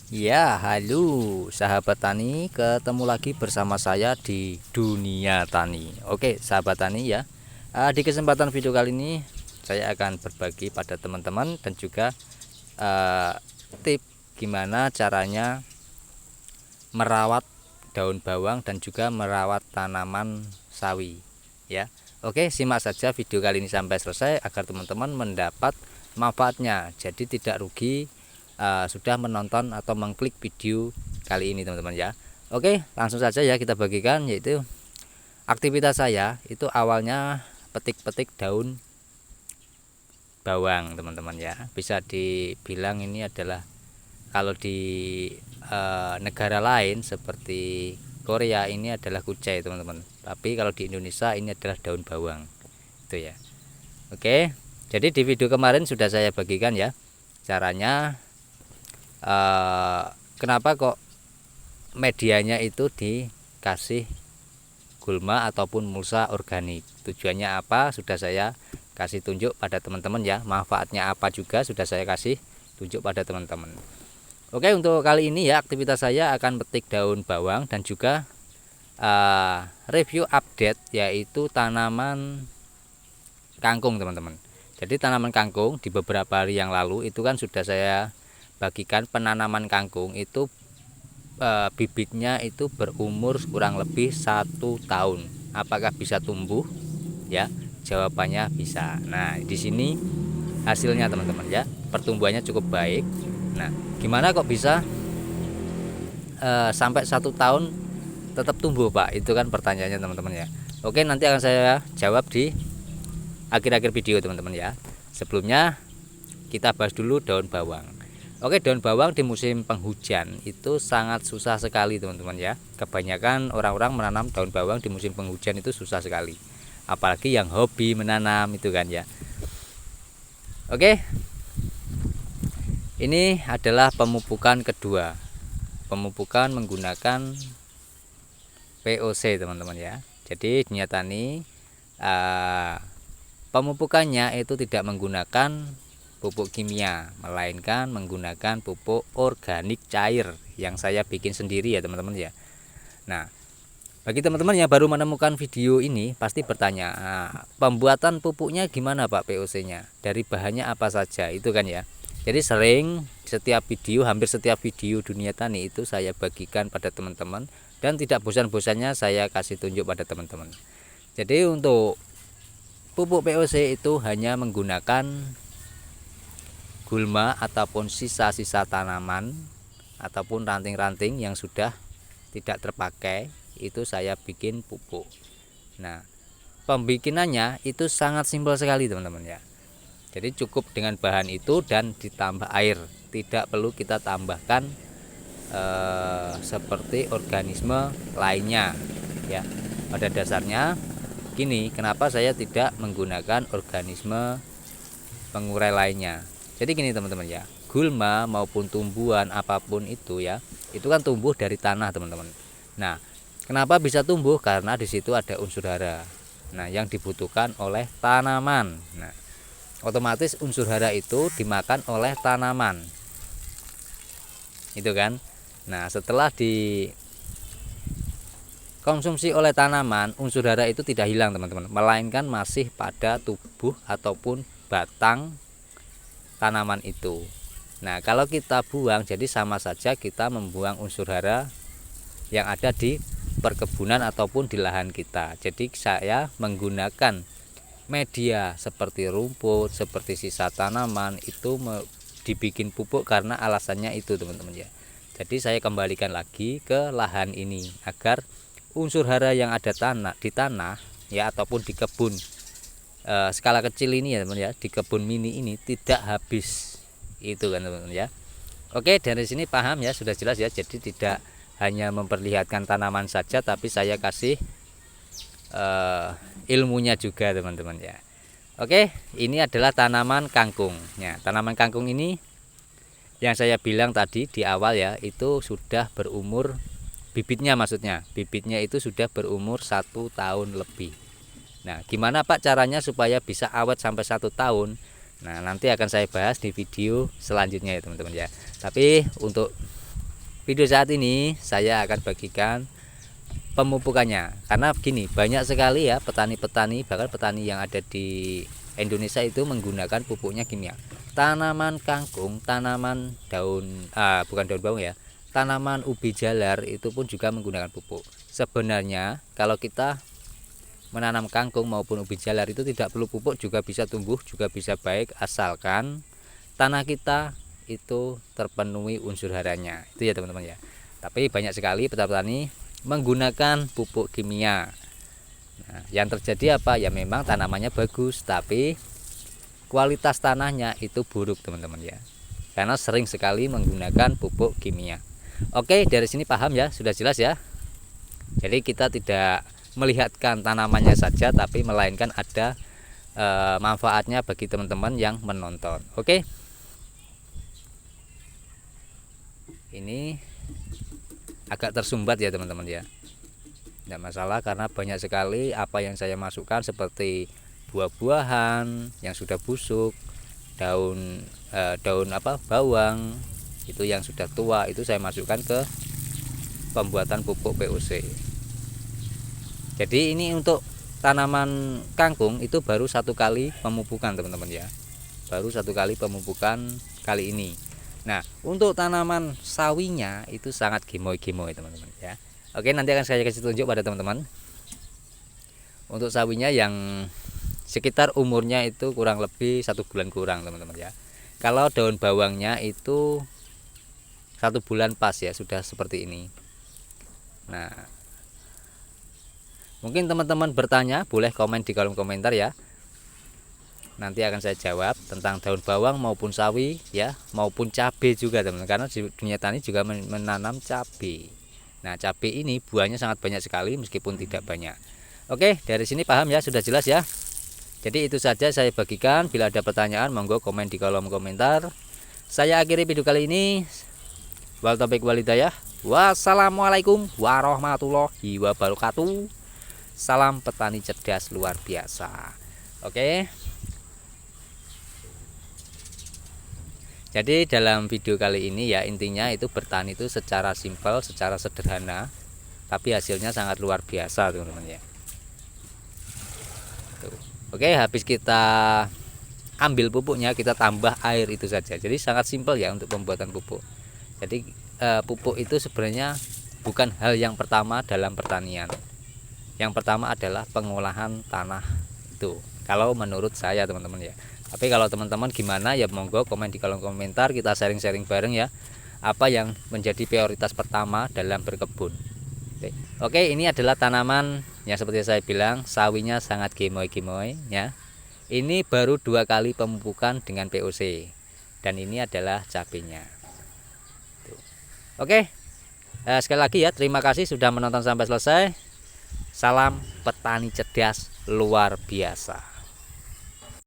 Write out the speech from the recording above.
Ya, halo sahabat tani, ketemu lagi bersama saya di dunia tani. Oke, sahabat tani ya. Di kesempatan video kali ini saya akan berbagi pada teman-teman dan juga eh, tip gimana caranya merawat daun bawang dan juga merawat tanaman sawi ya. Oke, simak saja video kali ini sampai selesai agar teman-teman mendapat manfaatnya. Jadi tidak rugi sudah menonton atau mengklik video kali ini teman-teman ya. Oke, langsung saja ya kita bagikan, yaitu aktivitas saya itu awalnya petik-petik daun bawang teman-teman ya. Bisa dibilang ini adalah kalau di negara lain seperti Korea ini adalah kucai teman-teman, tapi kalau di Indonesia ini adalah daun bawang itu ya. Oke, jadi di video kemarin sudah saya bagikan ya caranya kenapa kok medianya itu dikasih gulma ataupun mulsa organik. Tujuannya apa sudah saya kasih tunjuk pada teman-teman ya. Manfaatnya apa juga sudah saya kasih tunjuk pada teman-teman. Oke, untuk kali ini ya aktivitas saya akan petik daun bawang dan juga review update yaitu tanaman kangkung teman-teman. Jadi tanaman kangkung di beberapa hari yang lalu itu kan sudah saya bagikan penanaman kangkung itu bibitnya itu berumur kurang lebih 1 tahun. Apakah bisa tumbuh? Ya, jawabannya bisa. Nah, di sini hasilnya teman-teman ya, pertumbuhannya cukup baik. Nah, gimana kok bisa sampai 1 tahun tetap tumbuh Pak? Itu kan pertanyaannya teman-teman ya. Oke, nanti akan saya jawab di akhir-akhir video teman-teman ya. Sebelumnya kita bahas dulu daun bawang. Oke, daun bawang di musim penghujan itu sangat susah sekali teman-teman ya. Kebanyakan orang-orang menanam daun bawang di musim penghujan itu susah sekali. Apalagi yang hobi menanam itu kan ya. Oke, ini adalah pemupukan kedua. Pemupukan menggunakan POC teman-teman ya. Jadi dunia tani pemupukannya itu tidak menggunakan pupuk kimia, melainkan menggunakan pupuk organik cair yang saya bikin sendiri ya teman-teman ya. Nah, bagi teman-teman yang baru menemukan video ini pasti bertanya, pembuatan pupuknya gimana Pak, POC-nya? Dari bahannya apa saja? Itu kan ya. Jadi hampir setiap video dunia tani itu saya bagikan pada teman-teman dan tidak bosan-bosannya saya kasih tunjuk pada teman-teman. Jadi untuk pupuk POC itu hanya menggunakan gulma ataupun sisa-sisa tanaman ataupun ranting-ranting yang sudah tidak terpakai itu saya bikin pupuk. Nah, pembikinannya itu sangat simpel sekali teman-teman ya. Jadi cukup dengan bahan itu dan ditambah air, tidak perlu kita tambahkan seperti organisme lainnya ya. Pada dasarnya gini, kenapa saya tidak menggunakan organisme pengurai lainnya. Jadi gini teman-teman ya, gulma maupun tumbuhan apapun itu ya, itu kan tumbuh dari tanah teman-teman. Nah, kenapa bisa tumbuh? Karena di situ ada unsur hara. Nah, yang dibutuhkan oleh tanaman. Nah, otomatis unsur hara itu dimakan oleh tanaman. Itu kan. Nah, setelah dikonsumsi oleh tanaman, unsur hara itu tidak hilang teman-teman, melainkan masih pada tubuh ataupun batang tanaman itu. Nah, kalau kita buang, jadi sama saja kita membuang unsur hara yang ada di perkebunan ataupun di lahan kita. Jadi saya menggunakan media seperti rumput, seperti sisa tanaman itu dibikin pupuk karena alasannya itu teman-teman ya. Jadi saya kembalikan lagi ke lahan ini agar unsur hara yang ada di tanah ya ataupun di kebun skala kecil ini ya teman ya, di kebun mini ini tidak habis itu kan teman-teman ya. Oke, dari sini paham ya, sudah jelas ya. Jadi tidak hanya memperlihatkan tanaman saja, tapi saya kasih ilmunya juga teman-teman ya. Oke, ini adalah tanaman kangkung ya. Tanaman kangkung ini yang saya bilang tadi di awal ya, itu sudah berumur, bibitnya maksudnya, bibitnya itu sudah berumur 1 tahun lebih. Nah, gimana Pak caranya supaya bisa awet sampai 1 tahun? Nah, nanti akan saya bahas di video selanjutnya ya teman-teman ya. Tapi untuk video saat ini saya akan bagikan pemupukannya, karena begini, banyak sekali ya petani-petani, bahkan petani yang ada di Indonesia itu menggunakan pupuknya kimia. Tanaman kangkung, tanaman daun bukan daun bawang ya, tanaman ubi jalar itu pun juga menggunakan pupuk. Sebenarnya kalau kita menanam kangkung maupun ubi jalar itu tidak perlu pupuk, juga bisa tumbuh, juga bisa baik, asalkan tanah kita itu terpenuhi unsur haranya. Itu ya teman-teman ya. Tapi banyak sekali petani menggunakan pupuk kimia. Nah, yang terjadi apa? Ya memang tanamannya bagus, tapi kualitas tanahnya itu buruk teman-teman ya. Karena sering sekali menggunakan pupuk kimia. Oke, dari sini paham ya, sudah jelas ya. Jadi kita tidak melihatkan tanamannya saja, tapi melainkan ada manfaatnya bagi teman-teman yang menonton. Oke. Ini agak tersumbat ya teman-teman ya. Tidak masalah, karena banyak sekali apa yang saya masukkan seperti buah-buahan yang sudah busuk, daun bawang itu yang sudah tua, itu saya masukkan ke pembuatan pupuk POC. Jadi ini untuk tanaman kangkung itu baru satu kali pemupukan teman-teman ya, baru satu kali pemupukan kali ini. Nah, untuk tanaman sawinya itu sangat gemoy-gemoy teman-teman ya. Oke, nanti akan saya kasih tunjuk pada teman-teman. Untuk sawinya yang sekitar umurnya itu kurang lebih 1 bulan kurang teman-teman ya. Kalau daun bawangnya itu 1 bulan pas ya, sudah seperti ini. Nah, mungkin teman-teman bertanya, boleh komen di kolom komentar ya. Nanti akan saya jawab tentang daun bawang maupun sawi ya, maupun cabai juga teman-teman, karena di dunia tani juga menanam cabai. Nah, cabai ini buahnya sangat banyak sekali meskipun tidak banyak. Oke, dari sini paham ya, sudah jelas ya. Jadi itu saja saya bagikan. Bila ada pertanyaan monggo komen di kolom komentar. Saya akhiri video kali ini. Wal taufiq wal hidayah. Wassalamualaikum warahmatullahi wabarakatuh. Salam petani cerdas luar biasa. Oke. Jadi dalam video kali ini ya, intinya itu bertani itu secara simpel, secara sederhana, tapi hasilnya sangat luar biasa teman-teman ya. Tuh. Oke, habis kita ambil pupuknya, kita tambah air itu saja. Jadi sangat simpel ya untuk pembuatan pupuk. Jadi pupuk itu sebenarnya bukan hal yang pertama dalam pertanian. Yang pertama adalah pengolahan tanah itu, kalau menurut saya teman-teman ya. Tapi kalau teman-teman gimana ya, monggo komen di kolom komentar, kita sharing-sharing bareng ya, apa yang menjadi prioritas pertama dalam berkebun. Oke, ini adalah tanaman yang seperti saya bilang, sawinya sangat gemoy-gemoy ya. Ini baru 2 kali pemupukan dengan POC, dan ini adalah cabenya. Oke, sekali lagi ya, terima kasih sudah menonton sampai selesai. Salam petani cerdas luar biasa.